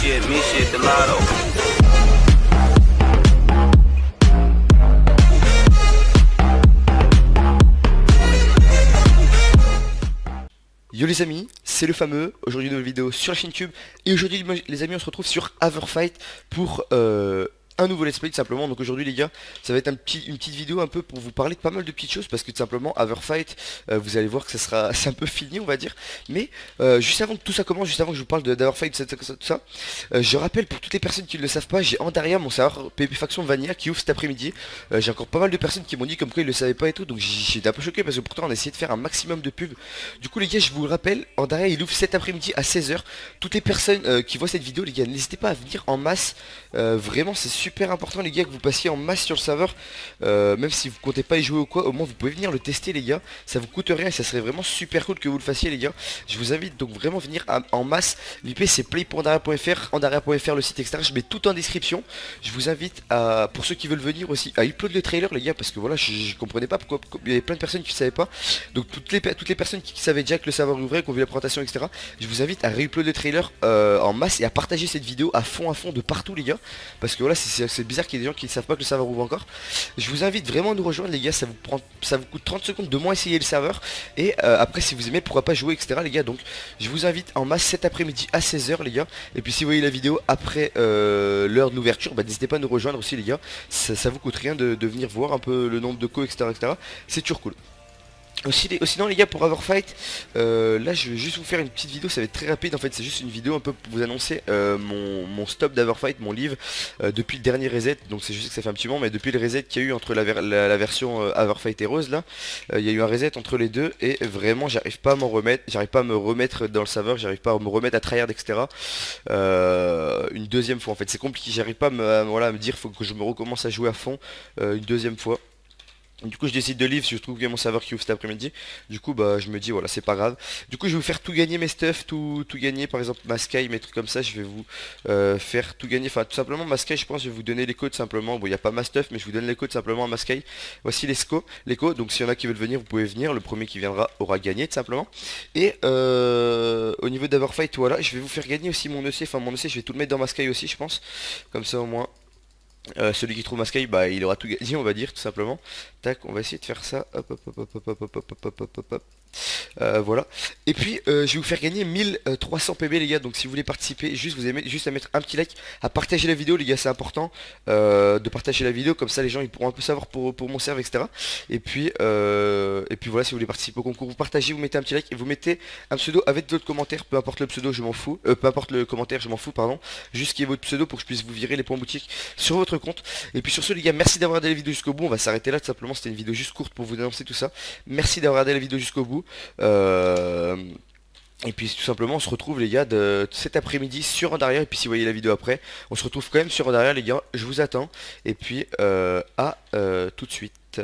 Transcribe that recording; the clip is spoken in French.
shit, me shit, the lotto. Yo les amis, c'est le fameux, aujourd'hui une nouvelle vidéo sur la chaîne YouTube. Et aujourd'hui les amis on se retrouve sur Everfight pour un nouveau let's play tout simplement. Donc aujourd'hui les gars, ça va être une petite vidéo un peu pour vous parler de pas mal de petites choses. Parce que tout simplement Everfight, vous allez voir que c'est un peu fini on va dire. Mais juste avant que tout ça commence, juste avant que je vous parle d'Everfight, tout ça, je rappelle pour toutes les personnes qui ne le savent pas, j'ai Andaria, mon serveur PvP Faction Vanilla qui ouvre cet après-midi. J'ai encore pas mal de personnes qui m'ont dit comme quoi ils le savaient pas et tout. Donc j'étais un peu choqué parce que pourtant on a essayé de faire un maximum de pubs. Du coup les gars, je vous le rappelle, Andaria il ouvre cet après-midi à 16 h. Toutes les personnes qui voient cette vidéo les gars, n'hésitez pas à venir en masse. Vraiment c'est super important les gars que vous passiez en masse sur le serveur. Même si vous comptez pas y jouer ou quoi, au moins vous pouvez venir le tester les gars. Ça vous coûte rien et ça serait vraiment super cool que vous le fassiez les gars. Je vous invite donc vraiment à venir en masse. L'IP c'est play.andaria.fr, andaria.fr le site etc. Je mets tout en description. Je vous invite à, pour ceux qui veulent venir aussi, à upload le trailer les gars. Parce que voilà, je comprenais pas pourquoi il y avait plein de personnes qui ne savaient pas. Donc toutes les personnes qui savaient déjà que le serveur ouvrait, qui ont vu la présentation etc. Je vous invite à réupload le trailer en masse et à partager cette vidéo à fond de partout les gars. Parce que voilà, c'est bizarre qu'il y ait des gens qui ne savent pas que le serveur ouvre encore. Je vous invite vraiment à nous rejoindre les gars, ça vous coûte 30 secondes de moins essayer le serveur. Et après si vous aimez pourquoi pas jouer etc les gars. Donc je vous invite en masse cet après-midi à 16 h les gars. Et puis si vous voyez la vidéo après l'heure d'ouverture, bah, n'hésitez pas à nous rejoindre aussi les gars. Ça vous coûte rien de venir voir un peu le nombre de co etc. C'est toujours cool. Sinon les gars pour Everfight, là je vais juste vous faire une petite vidéo, ça va être très rapide en fait, c'est juste une vidéo un peu pour vous annoncer mon stop d'Everfight, mon livre depuis le dernier reset. Donc c'est juste que ça fait un petit moment, mais depuis le reset qu'il y a eu entre la version Everfight et Rose là, il y a eu un reset entre les deux et vraiment j'arrive pas à m'en remettre, j'arrive pas à me remettre dans le serveur, j'arrive pas à me remettre à tryhard etc. Une deuxième fois en fait, c'est compliqué, j'arrive pas à me dire faut que je me recommence à jouer à fond une deuxième fois. Du coup je décide de livre, je trouve qu'il y a mon serveur qui ouvre cet après-midi. Du coup bah je me dis voilà c'est pas grave. Du coup je vais vous faire tout gagner mes stuff, tout gagner par exemple ma sky, mes trucs comme ça. Je vais vous faire tout gagner, enfin tout simplement ma sky je pense je vais vous donner les codes simplement. Bon il n'y a pas ma stuff mais je vous donne les codes simplement à ma sky. Voici les codes, donc s'il y en a qui veulent venir vous pouvez venir. Le premier qui viendra aura gagné tout simplement. Et au niveau d'Everfight voilà, je vais vous faire gagner aussi mon EC, enfin mon EC je vais tout le mettre dans ma sky aussi je pense. Comme ça au moins. Celui qui trouve ma sky, bah il aura tout gagné on va dire tout simplement. Tac, on va essayer de faire ça. Hop hop hop hop hop hop hop hop hop hop hop hop. Voilà. Et puis je vais vous faire gagner 1300 PB les gars. Donc si vous voulez participer, juste vous aimez juste à mettre un petit like, à partager la vidéo les gars, c'est important de partager la vidéo, comme ça les gens ils pourront un peu savoir pour mon serve etc. Et puis voilà, si vous voulez participer au concours, vous partagez, vous mettez un petit like et vous mettez un pseudo avec votre commentaire, peu importe le pseudo je m'en fous, peu importe le commentaire je m'en fous pardon, juste qu'il y ait votre pseudo pour que je puisse vous virer les points boutique sur votre compte. Et puis sur ce les gars, merci d'avoir regardé la vidéo jusqu'au bout, on va s'arrêter là tout simplement, c'était une vidéo juste courte pour vous annoncer tout ça. Merci d'avoir regardé la vidéo jusqu'au bout. Et puis tout simplement on se retrouve les gars de cet après-midi sur Andaria. Et puis si vous voyez la vidéo après, on se retrouve quand même sur Andaria les gars, je vous attends. Et puis à tout de suite.